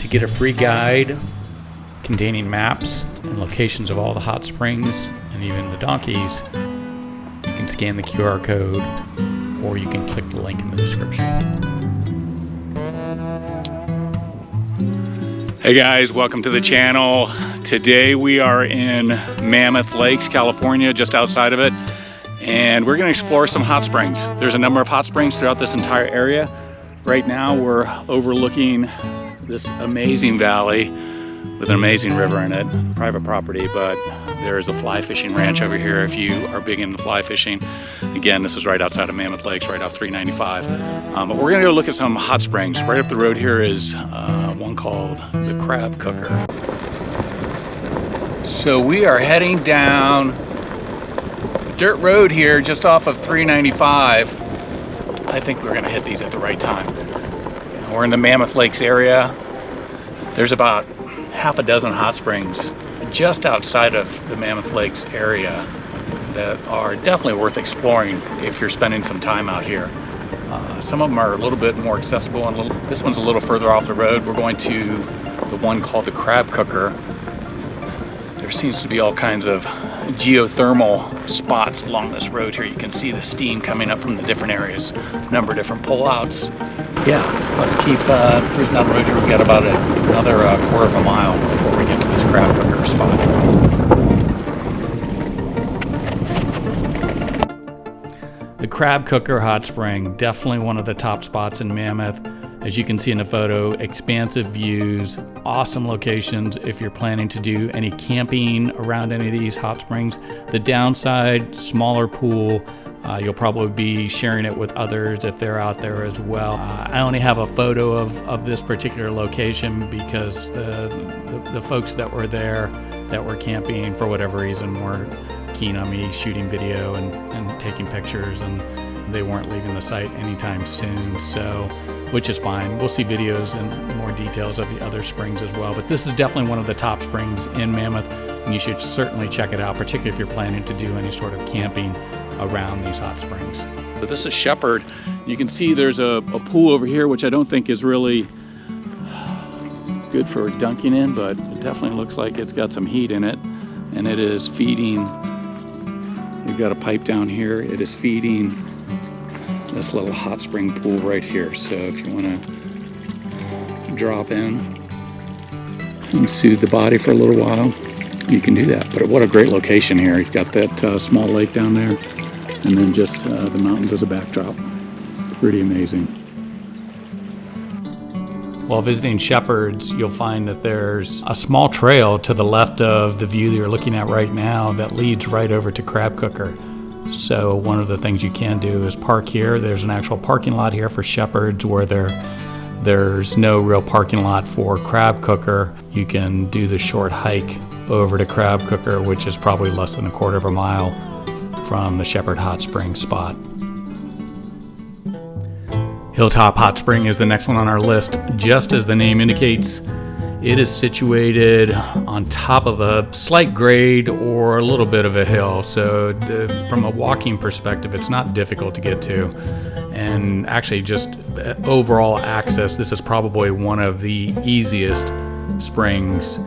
To get a free guide containing maps and locations of all the hot springs and even the donkeys, you can scan the QR code or you can click the link in the description. Hey guys, welcome to the channel. Today we are in Mammoth Lakes, California, just outside of it, and we're going to explore some hot springs. There's a number of hot springs throughout this entire area. Right now we're overlooking this amazing valley with an amazing river in it, private property, but there's a fly fishing ranch over here if you are big into fly fishing. Again, this is right outside of Mammoth Lakes, right off 395. But we're gonna go look at some hot springs. Right up the road here is one called the Crab Cooker. So we are heading down a dirt road here just off of 395. I think we're gonna hit these at the right time. We're in the Mammoth Lakes area. There's about half a dozen hot springs just outside of the Mammoth Lakes area that are definitely worth exploring if you're spending some time out here. Some of them are a little bit more accessible, and this one's a little further off the road. We're going to the one called the Crab Cooker. There seems to be all kinds of geothermal spots along this road here. You can see the steam coming up from the different areas, a number of different pullouts. Yeah, let's keep cruising down the road here. We've got about another quarter of a mile before we get to this Crab Cooker spot. The Crab Cooker Hot Spring, definitely one of the top spots in Mammoth. As you can see in the photo, expansive views, awesome locations if you're planning to do any camping around any of these hot springs. The downside, smaller pool. You'll probably be sharing it with others if they're out there as well. I only have a photo of this particular location because the folks that were there that were camping for whatever reason were keen on me shooting video and taking pictures, and they weren't leaving the site anytime soon, so which is fine. We'll see videos and more details of the other springs as well, but this is definitely one of the top springs in Mammoth, and you should certainly check it out, particularly if you're planning to do any sort of camping around these hot springs. But this is Shepherd. You can see there's a pool over here, which I don't think is really good for dunking in, but it definitely looks like it's got some heat in it, and it is feeding. We've got a pipe down here. It is feeding this little hot spring pool right here. So if you want to drop in and soothe the body for a little while, you can do that. But what a great location here. You've got that small lake down there, and then just the mountains as a backdrop. Pretty amazing. While visiting Shepherd's, you'll find that there's a small trail to the left of the view that you're looking at right now that leads right over to Crab Cooker. So one of the things you can do is park here. There's an actual parking lot here for Shepherd's where there's no real parking lot for Crab Cooker. You can do the short hike over to Crab Cooker, which is probably less than a quarter of a mile from the Shepherd Hot Spring spot. Hilltop Hot Spring is the next one on our list. Just as the name indicates, it is situated on top of a slight grade or a little bit of a hill. So from a walking perspective, it's not difficult to get to. And actually just overall access, this is probably one of the easiest springs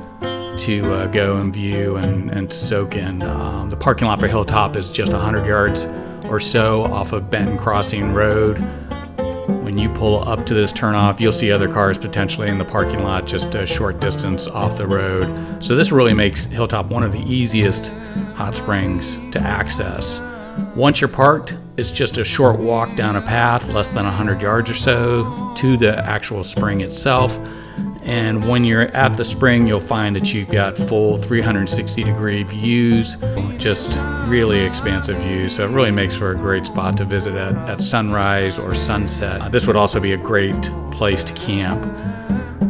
to go and view and to soak in. The parking lot for Hilltop is just 100 yards or so off of Benton Crossing Road. When you pull up to this turnoff, you'll see other cars potentially in the parking lot just a short distance off the road. So this really makes Hilltop one of the easiest hot springs to access. Once you're parked, it's just a short walk down a path, less than 100 yards or so, to the actual spring itself. And when you're at the spring, you'll find that you've got full 360-degree views, just really expansive views. So it really makes for a great spot to visit at sunrise or sunset. This would also be a great place to camp.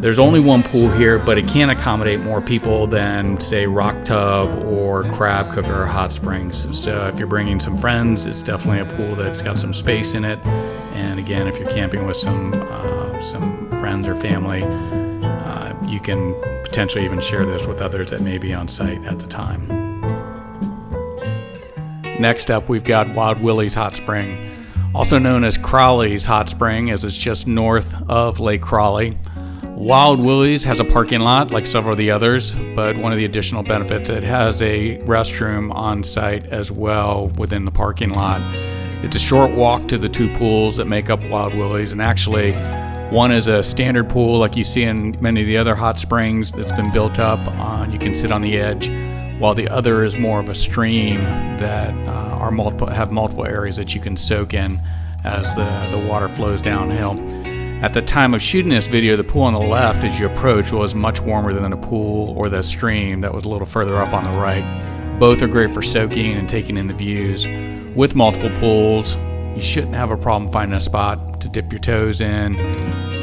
There's only one pool here, but it can accommodate more people than, say, Rock Tub or Crab Cooker or Hot Springs. So if you're bringing some friends, it's definitely a pool that's got some space in it. And again, if you're camping with some friends or family, you can potentially even share this with others that may be on site at the time. Next up, we've got Wild Willy's Hot Spring, also known as Crowley's Hot Spring, as it's just north of Lake Crowley. Wild Willy's has a parking lot like several of the others, but one of the additional benefits, it has a restroom on site as well within the parking lot. It's a short walk to the two pools that make up Wild Willy's, and actually one is a standard pool like you see in many of the other hot springs that's been built up on, you can sit on the edge, while the other is more of a stream that have multiple areas that you can soak in as the water flows downhill. At the time of shooting this video, the pool on the left as you approach was much warmer than the pool or the stream that was a little further up on the right. Both are great for soaking and taking in the views. With multiple pools, you shouldn't have a problem finding a spot to dip your toes in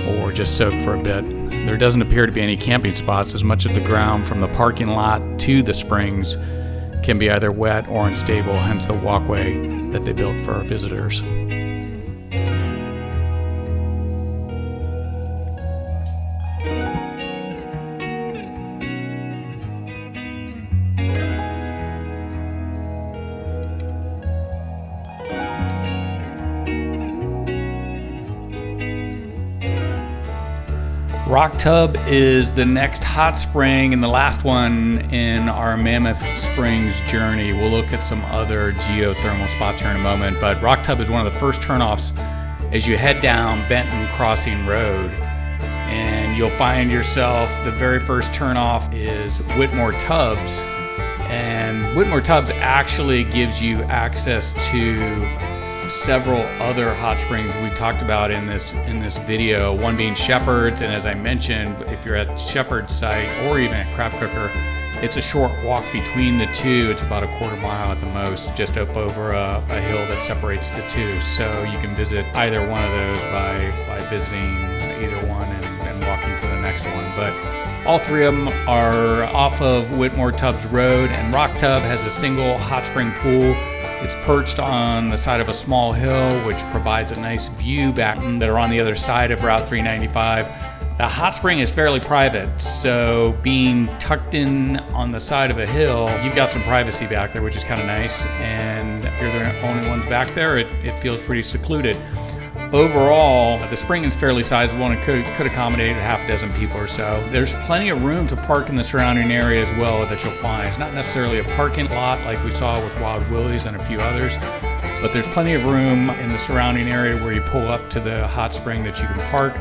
or just soak for a bit. There doesn't appear to be any camping spots, as much of the ground from the parking lot to the springs can be either wet or unstable, hence the walkway that they built for our visitors. Rock Tub is the next hot spring and the last one in our Mammoth Springs journey. We'll look at some other geothermal spots here in a moment, but Rock Tub is one of the first turnoffs as you head down Benton Crossing Road. And you'll find yourself, the very first turnoff is Whitmore Tubs. And Whitmore Tubs actually gives you access to several other hot springs we've talked about in this video, one being Shepherd's, and as I mentioned, if you're at Shepherd's site or even at Crab Cooker, it's a short walk between the two. It's about a quarter mile at the most, just up over a hill that separates the two. So you can visit either one of those by visiting either one and walking to the next one. But all three of them are off of Whitmore Tubs Road, and Rock Tub has a single hot spring pool. It's perched on the side of a small hill, which provides a nice view back that are on the other side of Route 395. The hot spring is fairly private, so being tucked in on the side of a hill, you've got some privacy back there, which is kind of nice. And if you're the only ones back there, it feels pretty secluded. Overall, the spring is fairly sizable and it could accommodate a half a dozen people or so. There's plenty of room to park in the surrounding area as well that you'll find. It's not necessarily a parking lot like we saw with Wild Willy's and a few others, but there's plenty of room in the surrounding area where you pull up to the hot spring that you can park.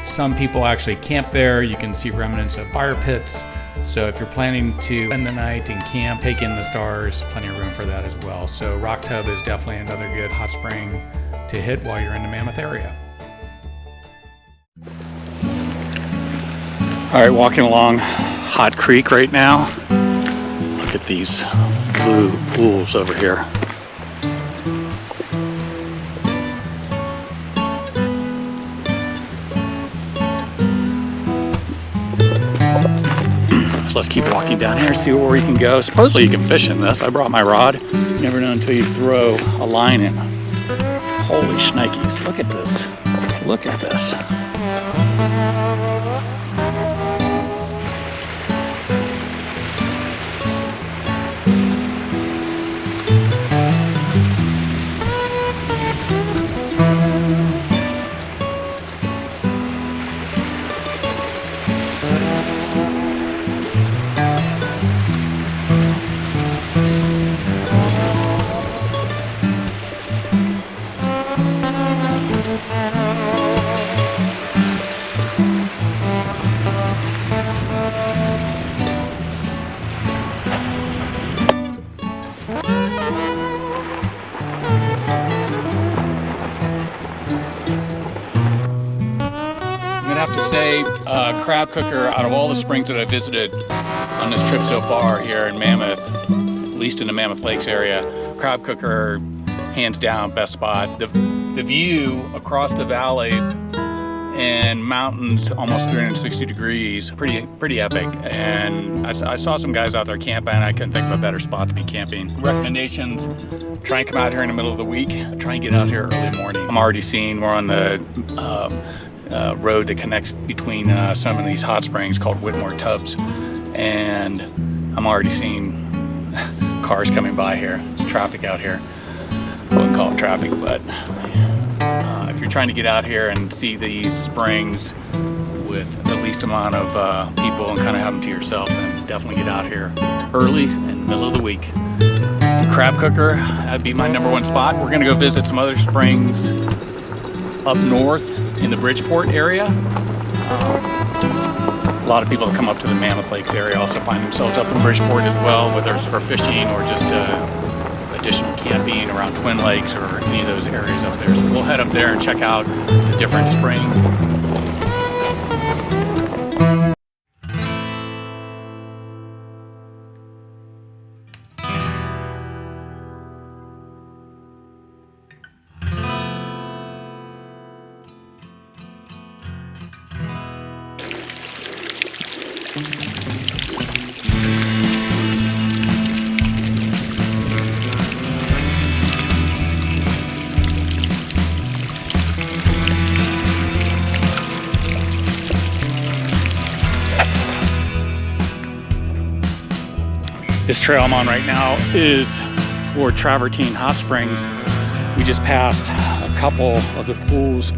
Some people actually camp there. You can see remnants of fire pits. So if you're planning to spend the night and camp, take in the stars, plenty of room for that as well. So Rock Tub is definitely another good hot spring to hit while you're in the Mammoth area. All right, walking along Hot Creek right now. Look at these blue pools over here. So let's keep walking down here, see where we can go. Supposedly you can fish in this. I brought my rod. You never know until you throw a line in. Holy shnikes, look at this. Look at this. Have to say, Crab Cooker, out of all the springs that I visited on this trip so far here in Mammoth, at least in the Mammoth Lakes area, Crab Cooker, hands down, best spot. The view across the valley and mountains, almost 360 degrees, pretty epic. And I saw some guys out there camping. I couldn't think of a better spot to be camping. Recommendations: try and come out here in the middle of the week. Try and get out here early morning. I'm already seeing we're on the road that connects between some of these hot springs called Whitmore Tubs, and I'm already seeing cars coming by here. It's traffic out here. I wouldn't call it traffic, but if you're trying to get out here and see these springs with the least amount of people and kind of have them to yourself, then definitely get out here early in the middle of the week. Crab Cooker, that'd be my #1 spot. We're gonna go visit some other springs up north in the Bridgeport area. A lot of people that come up to the Mammoth Lakes area also find themselves up in Bridgeport as well, whether it's for fishing or just additional camping around Twin Lakes or any of those areas up there. So we'll head up there and check out the different springs. This trail I'm on right now is for Travertine Hot Springs. We just passed a couple of the pools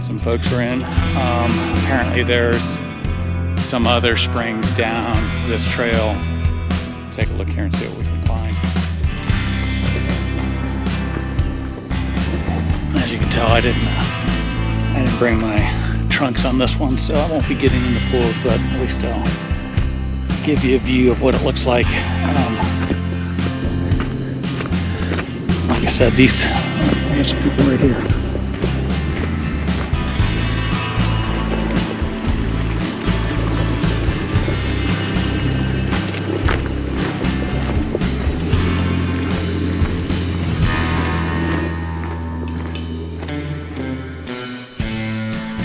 some folks are in. Apparently there's some other springs down this trail. Take a look here and see what we can find. As you can tell, I didn't bring my trunks on this one, so I won't be getting in the pools, but at least I'll give you a view of what it looks like. Like I said, there's some people right here.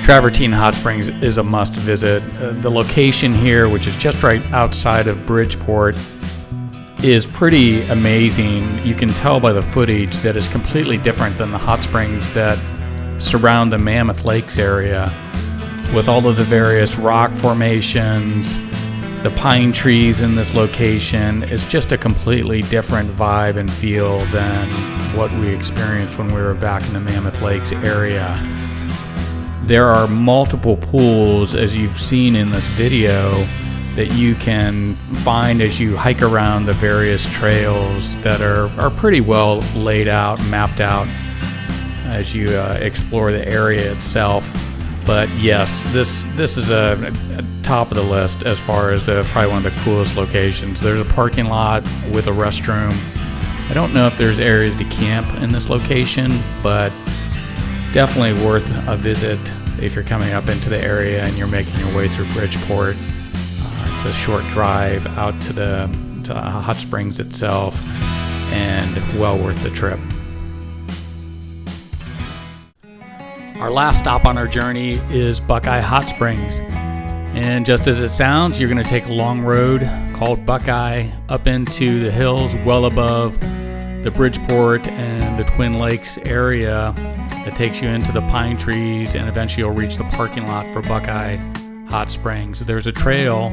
Travertine Hot Springs is a must visit. The location here, which is just right outside of Bridgeport, is pretty amazing. You can tell by the footage that it's completely different than the hot springs that surround the Mammoth Lakes area, with all of the various rock formations, the pine trees in this location. It's just a completely different vibe and feel than what we experienced when we were back in the Mammoth Lakes area. There are multiple pools, as you've seen in this video, that you can find as you hike around the various trails that are pretty well laid out, mapped out as you explore the area itself. But yes, this is a top of the list as far as probably one of the coolest locations. There's a parking lot with a restroom. I don't know if there's areas to camp in this location, but definitely worth a visit if you're coming up into the area and you're making your way through Bridgeport. It's a short drive out to Hot Springs itself, and well worth the trip. Our last stop on our journey is Buckeye Hot Springs. And just as it sounds, you're going to take a long road called Buckeye up into the hills well above the Bridgeport and the Twin Lakes area that takes you into the pine trees, and eventually you'll reach the parking lot for Buckeye Hot Springs. There's a trail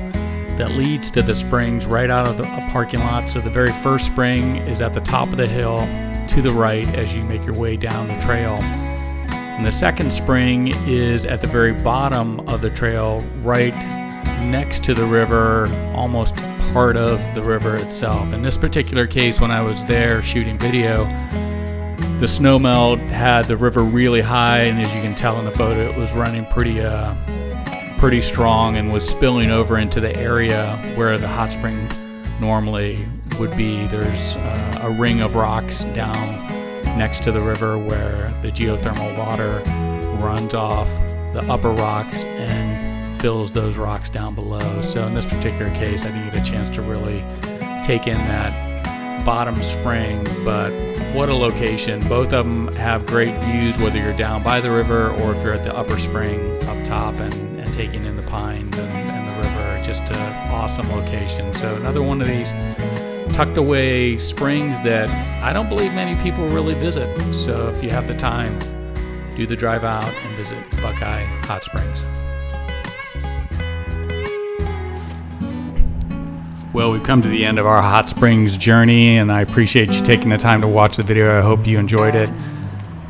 that leads to the springs right out of the parking lot. So the very first spring is at the top of the hill to the right as you make your way down the trail. And the second spring is at the very bottom of the trail, right next to the river, almost part of the river itself. In this particular case, when I was there shooting video, the snowmelt had the river really high, and as you can tell in the photo, it was running pretty strong and was spilling over into the area where the hot spring normally would be. There's a ring of rocks down next to the river where the geothermal water runs off the upper rocks and fills those rocks down below. So in this particular case, I didn't get a chance to really take in that bottom spring, but what a location. Both of them have great views, whether you're down by the river or if you're at the upper spring up top and taking in the pines and the river. Just an awesome location. So another one of these tucked away springs that I don't believe many people really visit. So if you have the time, do the drive out and visit Buckeye Hot Springs. Well, we've come to the end of our hot springs journey, and I appreciate you taking the time to watch the video. I hope you enjoyed it.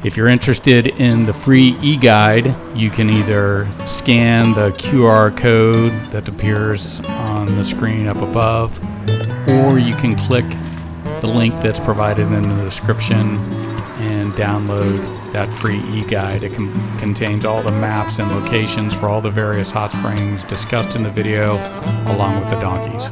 If you're interested in the free eGuide, you can either scan the QR code that appears on the screen up above, or you can click the link that's provided in the description and download that free eGuide. It contains all the maps and locations for all the various hot springs discussed in the video, along with the donkeys.